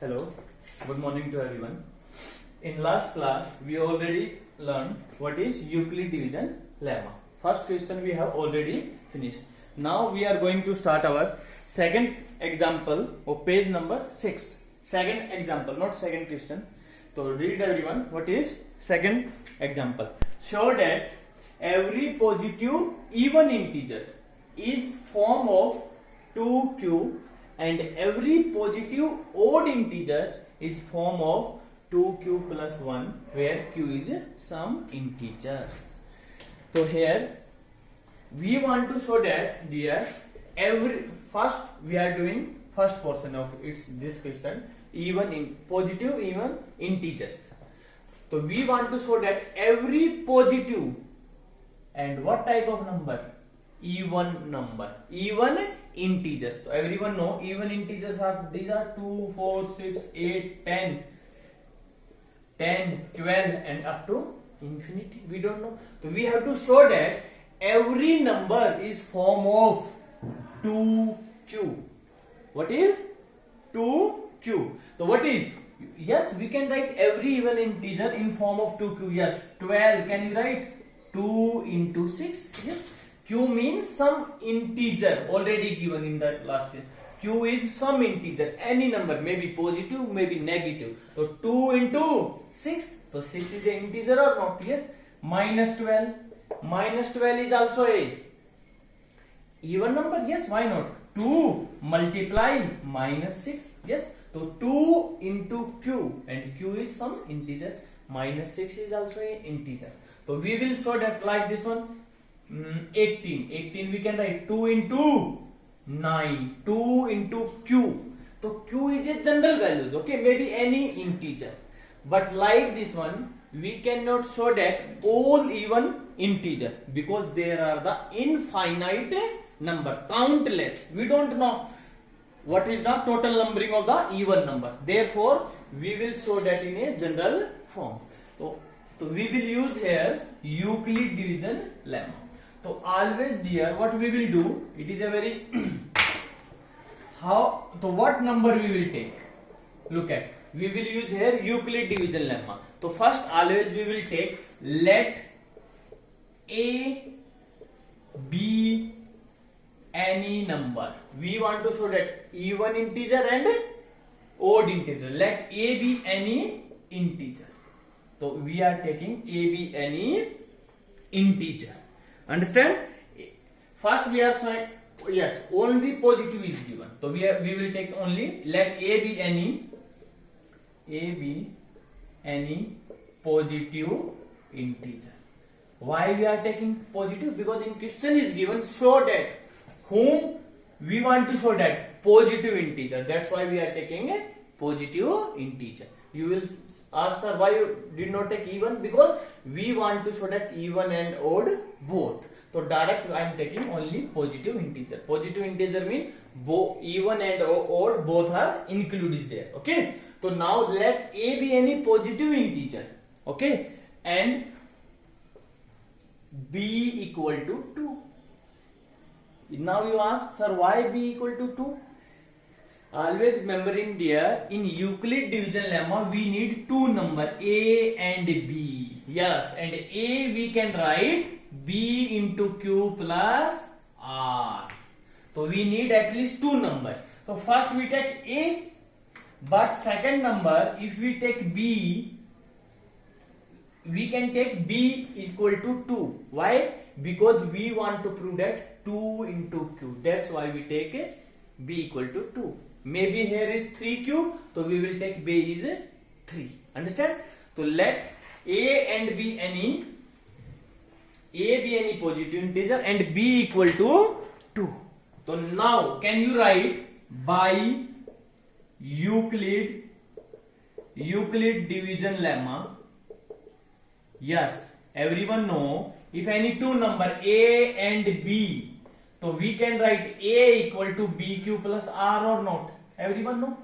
Hello, good morning to everyone. In last class, we already learned what is Euclid division lemma. First question we have already finished. Now we are going to start our second example of page number 6. Second example, not second question. So read everyone, what is second example? Show that every positive even integer is form of 2q and every positive odd integer is form of 2q plus 1 where q is some integers. So here we want to show that dear first we are doing first portion of its this question even in positive even integers. So we want to show that every positive and what type of number? Even number, even integers. So everyone know even integers are these are 2, 4, 6, 8, 10, 12 and up to infinity. We don't know. So we have to show that every number is form of 2q. What is 2q? So what is? Yes, we can write every even integer in form of 2q. Yes, 12. Can you write 2 into 6? Yes. Q means some integer already given in that last year. Q is some integer, any number, maybe positive, maybe negative. So 2 into 6. So 6 is an integer or not? Yes. Minus 12. Minus 12 is also a even number. Yes, why not? 2 multiply minus 6. Yes. So 2 into q and q is some integer. Minus 6 is also an integer. So we will show that like this one. 18 we can write 2 into 9, 2 into q. So q is a general values, okay, maybe any integer. But like this one, we cannot show that all even integer because there are the infinite number, countless. We don't know what is the total numbering of the even number. Therefore, we will show that in a general form. So we will use here Euclid division lemma. So always dear, what we will do, it is a very so what number we will take? Look at, we will use here Euclid division lemma. So first always we will take let a be any number. We want to show that even integer and odd integer. Let a be any integer. So we are taking a be any integer. Understand? First we are saying yes, only positive is given. So we will take only let a be any positive integer. Why we are taking positive? Because in question is given show that whom we want to show that positive integer. That's why we are taking a positive integer. You will ask sir why you did not take even? Because we want to show that even and odd both. So direct I am taking only positive integer. Positive integer means even and odd both are included there. Okay. So now let a be any positive integer. Okay. And b equal to 2. Now you ask sir why b equal to 2? Always remembering dear, in Euclid division lemma we need two number a and b. Yes, and a we can write b into q plus r. So we need at least two numbers. So first we take a, but second number if we take b, we can take b equal to 2. Why? Because we want to prove that 2 into q. That's why we take a b equal to 2. Maybe here is 3q, so we will take b is 3. Understand? So let a and b any positive integer and b equal to 2. So now can you write by Euclid division lemma? Yes, everyone know if any two number a and b, so we can write a equal to bq plus r or not. Everyone know?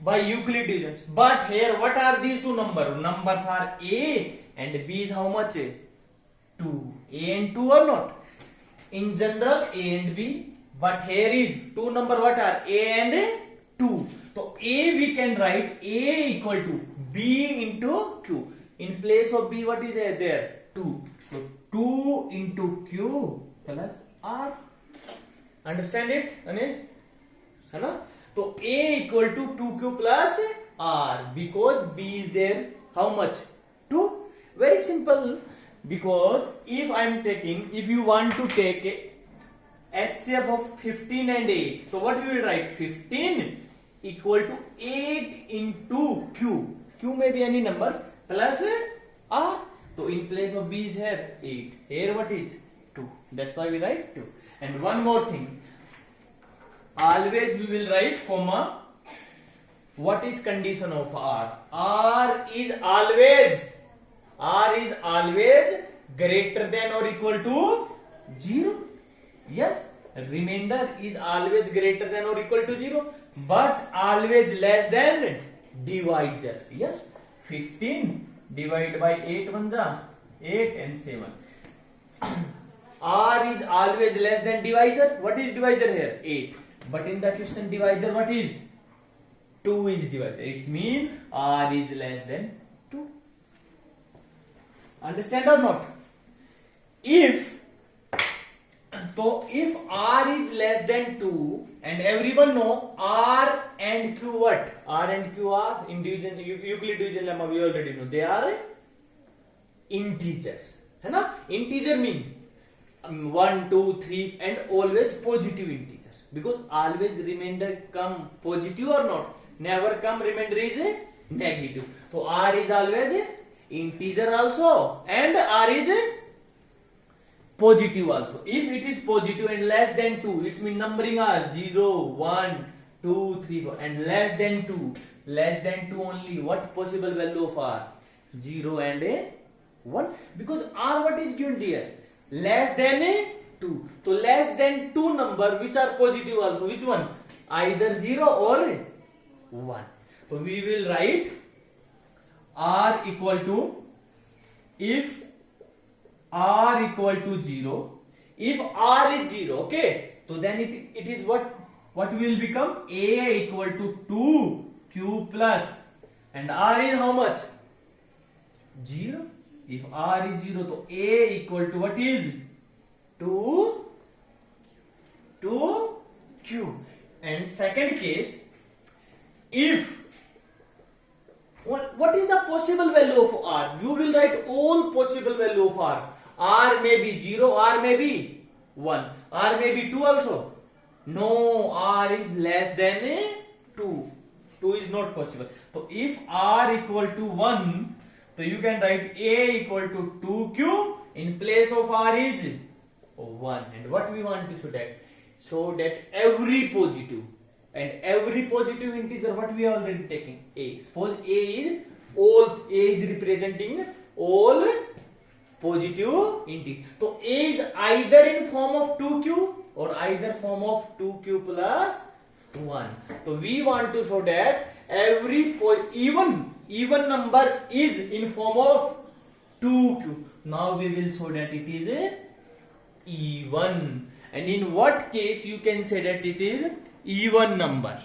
By Euclid division. But here what are these two numbers? Numbers are a and b is how much? 2. A and 2 or not? In general a and b. But here is two number what are a and 2. तो a we can write a equal to b into q. In place of b, what is there? 2. So 2 into q plus r. Understand it, Anish? है ना? तो a equal to 2q plus r, because b is there. How much? 2. Very simple. Because if you want to take HCF of 15 and 8, so what we will write? 15 equal to 8 into q. Q may be any number plus r. So in place of b is here 8. Here what is? 2. That's why we write 2. And one more thing. Always we will write comma. What is condition of r? R is always greater than or equal to 0. Yes, remainder is always greater than or equal to 0, but always less than divisor. Yes, 15 divided by 8 1 8 and 7. R is always less than divisor. What is divisor here? 8. But in the question divisor, what is? 2 is divisor. It means R is less than 2. Understand or not? If R is less than 2, and everyone know R and Q what? R and Q are in division, Euclid division lemma we already know. They are integers. है ना? Integer mean 1, 2, 3 and always positive integer. Because always remainder come positive or not? Never come remainder is negative. So R is always integer also and R is positive also. If it is positive and less than 2, it means numbering are 0, 1, 2, 3, 4 and less than 2 only. What possible value of R? 0 and 1. Because R what is given here? Less than 2. So less than 2 number which are positive also. Which one? Either 0 or 1. So we will write R equal to, if R equal to 0, if R is 0, okay, so then it is what will become? A equal to 2q plus, and R is how much? 0. If R is 0, so A equal to what is? 2q. And second case, if what is the possible value of R? You will write all possible value of R. R may be 0, R may be 1, R may be 2 also. No, R is less than 2. 2 is not possible. So if R equal to 1, so you can write A equal to 2q. In place of R is 1. And what we want to show that? Show that every positive integer, what we are already taking? A. Suppose A is representing all positive integer. So A is either in form of 2q or either form of 2q plus 1. So we want to show that every even number is in form of 2q. Now we will show that it is a even. And in what case you can say that it is even number?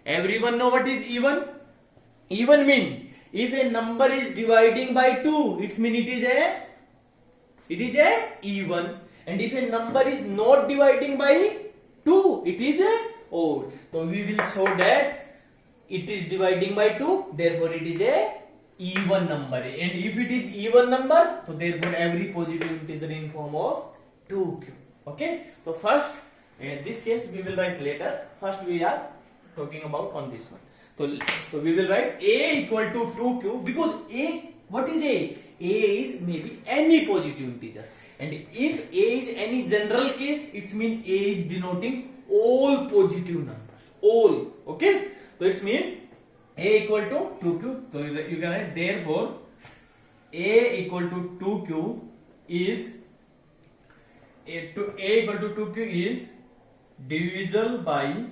Everyone know what is even? Even mean if a number is dividing by 2, it means it is a even. And if a number is not dividing by 2, it is a odd. So we will show that it is dividing by 2, therefore it is a even number. And if it is even number, so therefore every positive integer in form of 2q. Okay, so first this case we will write later. First we are talking about on this one. So we will write A equal to 2q, because A, what is A? A is maybe any positive integer. And if A is any general case, it means A is denoting all positive numbers. All. Okay, so it means A equal to 2q. So you can write therefore A equal to 2q is A equal to 2q is divisible by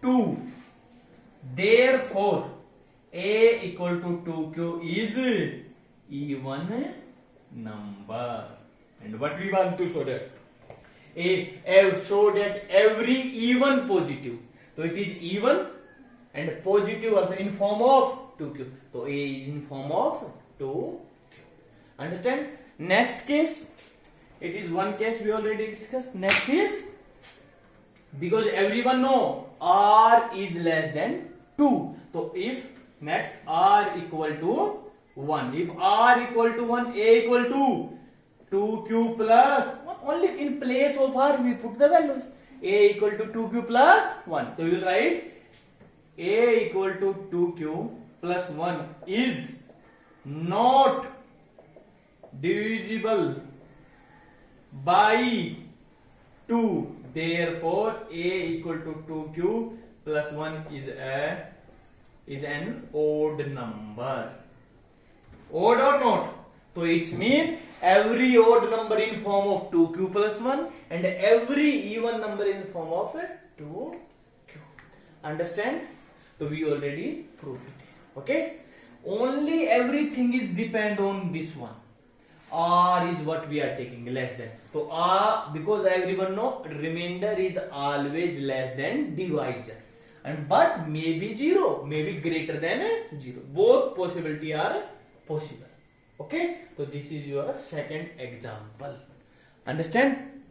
2. Therefore A equal to 2q is even number. And what we want to show that? Show that every even positive. So it is even and positive also in form of 2q. So A is in form of 2q. Understand? Next case, it is one case we already discussed. Next is, because everyone know R is less than 2. So if next R equal to 1. If R equal to 1, A equal to 2q plus 1. Only in place of R we put the values. A equal to 2q plus 1. So we will write A equal to 2q plus 1 is not divisible by 2. Therefore, A equal to 2q plus 1 is an odd number. Odd or not? So it means every odd number in form of 2q plus 1 and every even number in form of 2q. Understand? So we already proved it. Okay? Only everything is depend on this one. R is what we are taking, less than. So R, because everyone know remainder is always less than divisor. And but maybe 0, maybe greater than 0. Both possibility are possible. Okay? So this is your second example. Understand?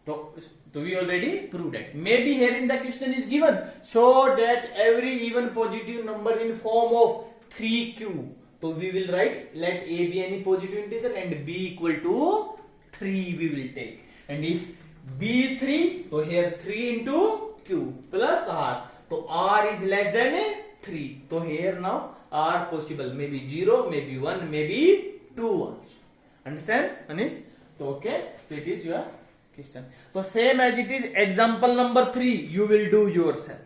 So we already proved that. Maybe here in the question is given, so that every even positive number in form of 3q. So we will write, let A be any positive integer and B equal to 3 we will take. And if B is 3, so here 3 into q plus R. So R is less than 3. So here now R possible, maybe 0, maybe 1, maybe 2 also. Understand, Anish? So okay, so it is your question. So same as it is example number 3, you will do yourself.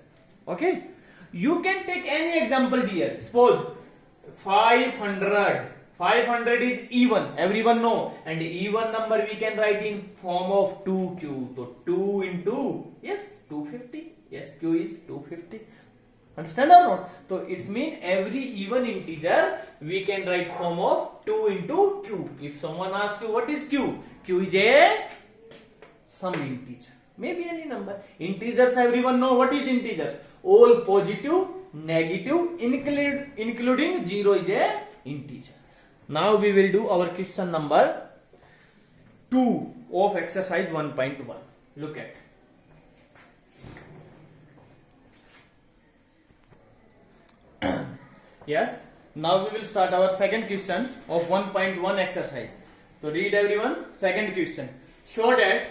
Okay? You can take any example here. Suppose 500. 500 is even, everyone know, and even number we can write in form of 2q. So 2 into, yes, 250. Yes, q is 250. Understand or not? So it means every even integer we can write form of 2 into q. If someone asks you what is q, q is a some integer, maybe any number. Integers, everyone know what is integers. All positive, negative, including 0 is a integer. Now we will do our question number 2 of exercise 1.1. Look at. Yes, now we will start our second question of 1.1 exercise. So read everyone, second question. Show that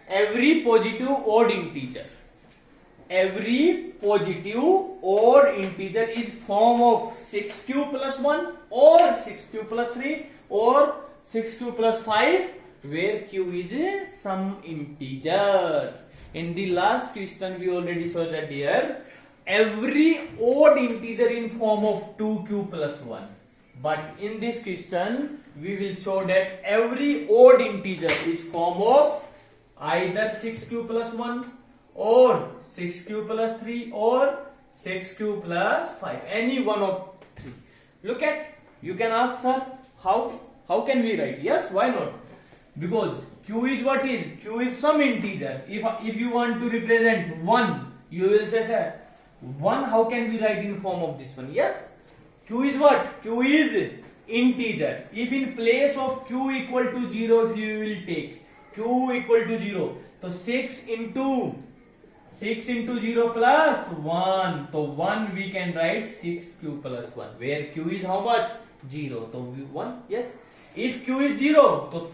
every positive odd integer is form of 6q plus 1 or 6q plus 3 or 6q plus 5 where q is some integer. In the last question we already saw that here every odd integer in form of 2q plus 1. But in this question we will show that every odd integer is form of either 6q plus 1 or 6q plus 3 or 6q plus 5. Any one of 3. Look at, you can ask sir, how can we write? Yes, why not? Because q is what is? Q is some integer. If you want to represent 1, you will say sir, 1 how can we write in form of this one? Yes, q is what? Q is integer. If in place of q equal to 0 if you will take q equal to 0, so 6 into 0 plus 1, so 1 we can write 6q plus 1 where q is how much? 0. So 1, yes. If q is 0, so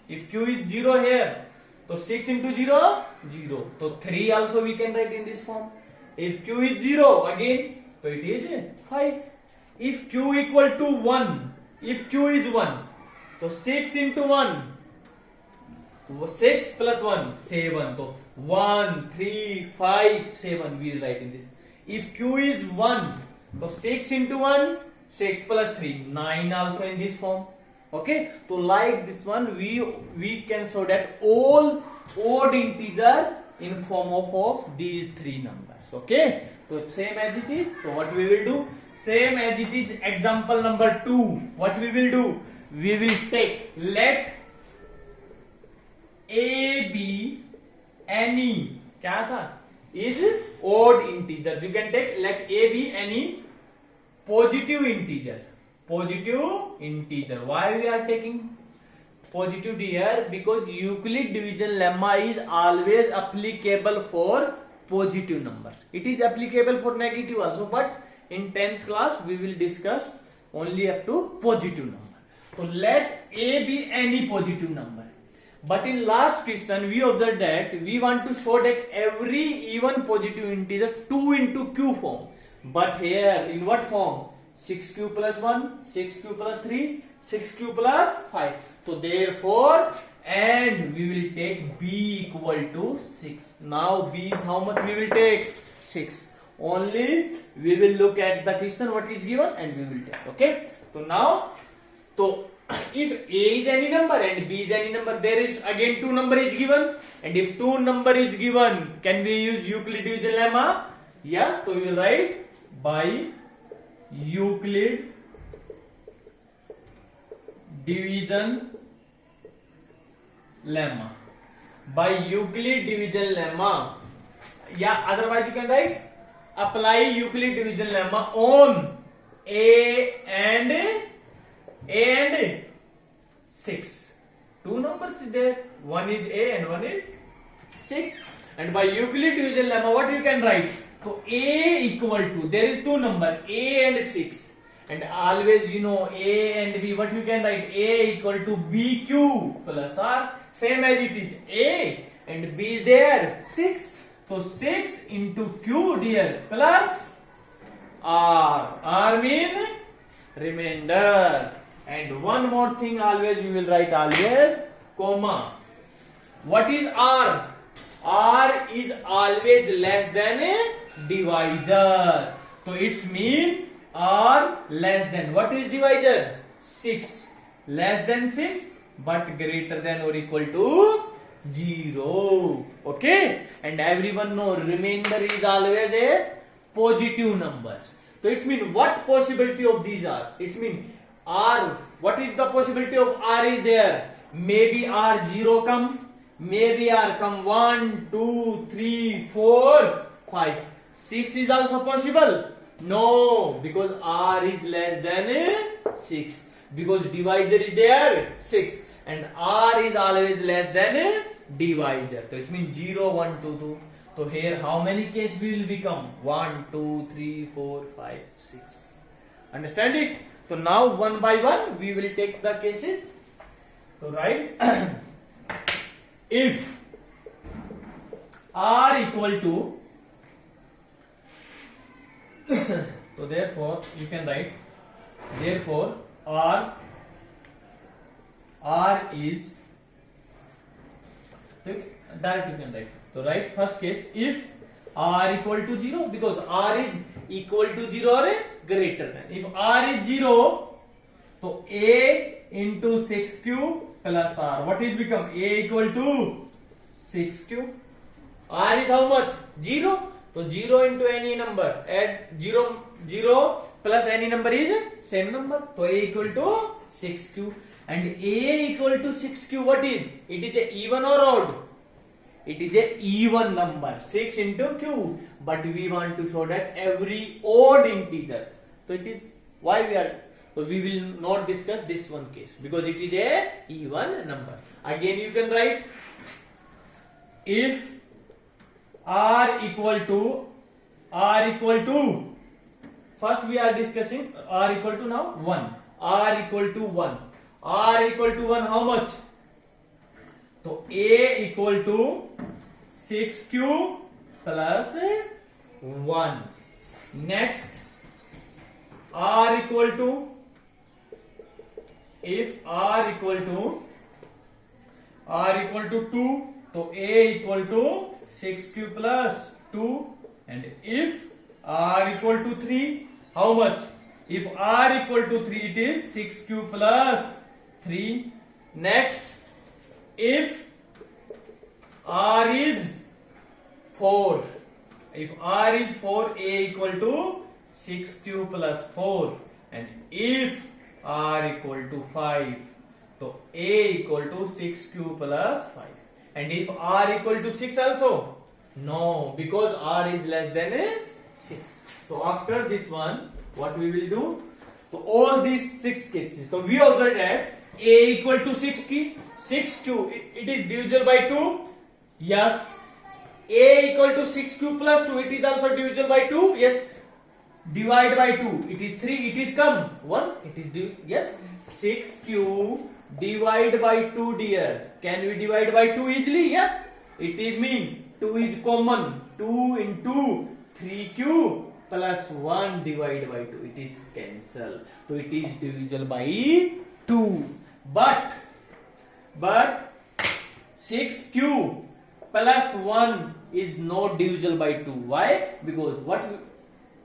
if q is 0 here, so 6 into 0, 0. So 3 also we can write in this form. If q is 0 again, so it is 5. If q equal to 1, if q is 1, so 6 into 1, 6 plus 1, 7. So 1, 3, 5, 7 we will write in this. If q is 1, so 6 into 1, 6 plus 3, 9 also in this form. Okay, so like this one we can show that all odd integer in form of these 3 numbers. Okay, so same as it is. So what we will do? Same as it is example number 2. What we will do? We will take, let A be any, क्या था? is odd integers. You can take, let a be any positive integer. Positive integer. Why we are taking positive here? Because Euclid division lemma is always applicable for positive numbers. It is applicable for negative also, but in 10th class we will discuss only up to positive number. So let a be any positive number. But in last question we observed that we want to show that every even positive integer 2 into q form. But here in what form? 6q plus 1, 6q plus 3, 6q plus 5. So therefore, and we will take b equal to 6. Now b is how much we will take? 6. Only we will look at the question what is given and we will take. Okay. So now, if a is any number and b is any number, there is again two number is given, and if two number is given, can we use Euclid division lemma? Yes. So we will write by Euclid division lemma. By Euclid division lemma. Yeah, otherwise you can write apply Euclid division lemma on a and 6. Two numbers is there. One is a and one is 6. And by Euclid division lemma, what you can write? So a equal to, there is two number a and 6. And always you know a and b, what you can write? A equal to bq plus r. Same as it is a and b is there 6. So 6 into q dear plus r. R mean remainder. And one more thing, always we will write always comma. What is r? R is always less than a divisor. So it's mean r less than, what is divisor? 6. Less than 6 but greater than or equal to 0. Okay. And everyone know remainder is always a positive number. So it's mean what possibility of these are? It's mean r, what is the possibility of r is there? Maybe r 0 come, maybe r come 1, 2, 3, 4, 5. 6 is also possible? No, because r is less than 6. Because divisor is there 6 and r is always less than divisor. So it means 0, 1, 2, 2. So here how many cases will become? 1, 2, 3, 4, 5, 6. Understand it? So now one by one we will take the cases. So write if r equal to so therefore you can write therefore r is direct you can write. So write first case if r equal to 0, because r is equal to 0 or greater than. If r is 0, so a into 6q plus r. What is become? A equal to 6q. R is how much? 0. So 0 into any number. Add 0 plus any number is same number. So a equal to 6q. And a equal to 6q, what is? It is a even or odd? It is a even number. 6 into q. But we want to show that every odd integer. So it is why we are. So we will not discuss this one case because it is a even number. Again you can write if r equal to first we are discussing r equal to now 1. R equal to 1. R equal to 1 how much? So a equal to 6q plus 1. Next r equal to, if r equal to 2, so a equal to 6q plus 2, and if r equal to 3, how much? If r equal to 3, it is 6q plus 3. Next, if r is 4, if r is 4, a equal to 6q plus 4, and if r equal to 5, so a equal to 6q plus 5, and if r equal to 6 also, No, because r is less than 6. So after this one, what we will do? So all these 6 cases. So we observe that a equal to 6 key, 6q, it is divisible by 2. Yes. A equal to 6q plus 2, it is also divisible by 2. Yes. Divide by 2, it is 3, it is come 1, it is yes. 6q divide by 2, dear. Can we divide by 2 easily? Yes. It is mean 2 is common. 2 into 3q plus 1 divided by 2. It is cancel. So it is divisible by 2. But 6q plus 1 is not divisible by 2. Why? Because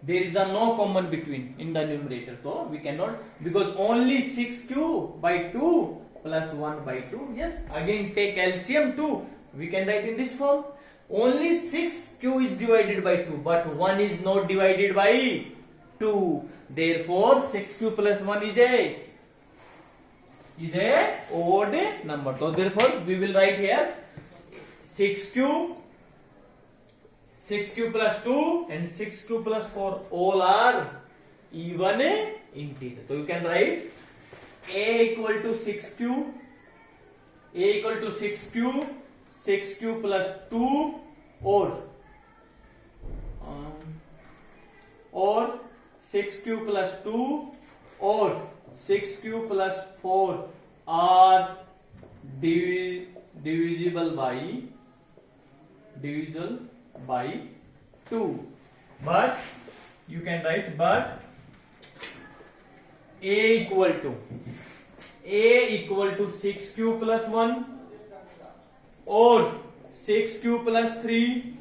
there is no common between in the numerator. So we cannot, because only 6q by 2 plus 1 by 2. Yes. Again take LCM 2. We can write in this form. Only 6q is divided by 2, but 1 is not divided by 2. Therefore 6q plus 1 is a odd number. So therefore we will write here 6q plus 2 and 6q plus 4 all are even integer. So you can write a equal to 6q, 6q plus 2 or 6q plus 2 or 6q plus 4 are divisible by 2. But you can write a equal to 6q plus 1 or 6q plus 3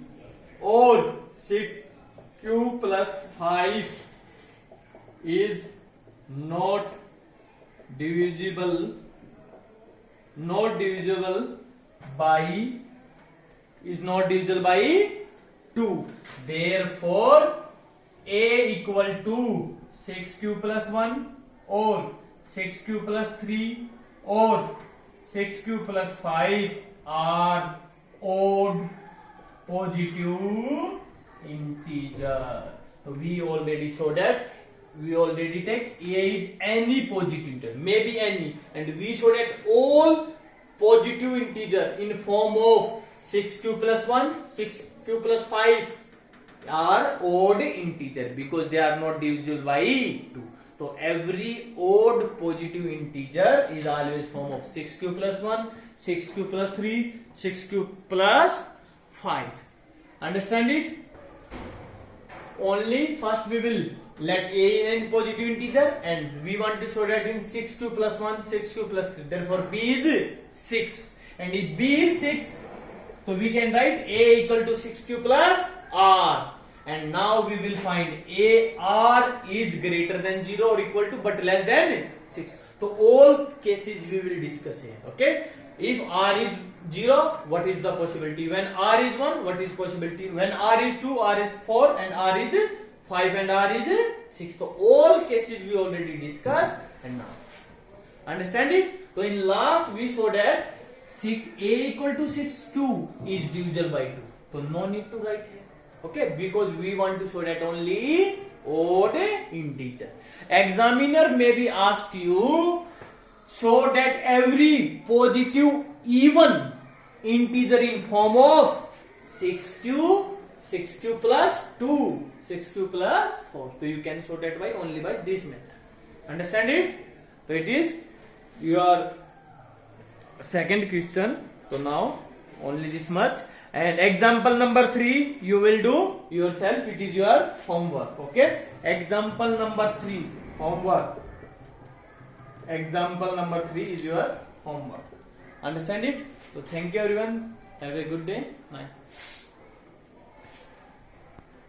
or 6q plus 5 is not divisible by 2. Therefore a equal to 6q plus 1 or 6q plus 3 or 6q plus 5 are odd positive integer. So we already saw that. We already take a is any positive integer, maybe any, and we show that all positive integer in form of 6q plus 1, 6q plus 5 are odd integer because they are not divisible by 2. So every odd positive integer is always form of 6q plus 1, 6q plus 3, 6q plus 5. Understand it? Only first we will let a in positive integer, and we want to show that in 6q plus 1, 6q plus 3. Therefore b is 6, and if b is 6, so we can write a equal to 6q plus r. And now we will find a r is greater than 0 or equal to but less than 6. So all cases we will discuss here. Okay. If r is 0, what is the possibility? When r is 1, what is possibility? When r is 2, r is 4, and r is 5, and r is 6. So all cases we already discussed, and now understand it. So in last we saw that a equal to 6q is divisible by 2. So no need to write here. Okay, because we want to show that only odd integer. Examiner may be asked you show that every positive even integer in form of 6q plus 2, 6q plus 4. So you can show that by only by this method. Understand it? So it is your second question. So now only this much. And example number 3 you will do yourself. It is your homework. Okay. Example number 3 homework. Example number 3 is your homework. Understand it? So thank you everyone. Have a good day. Bye.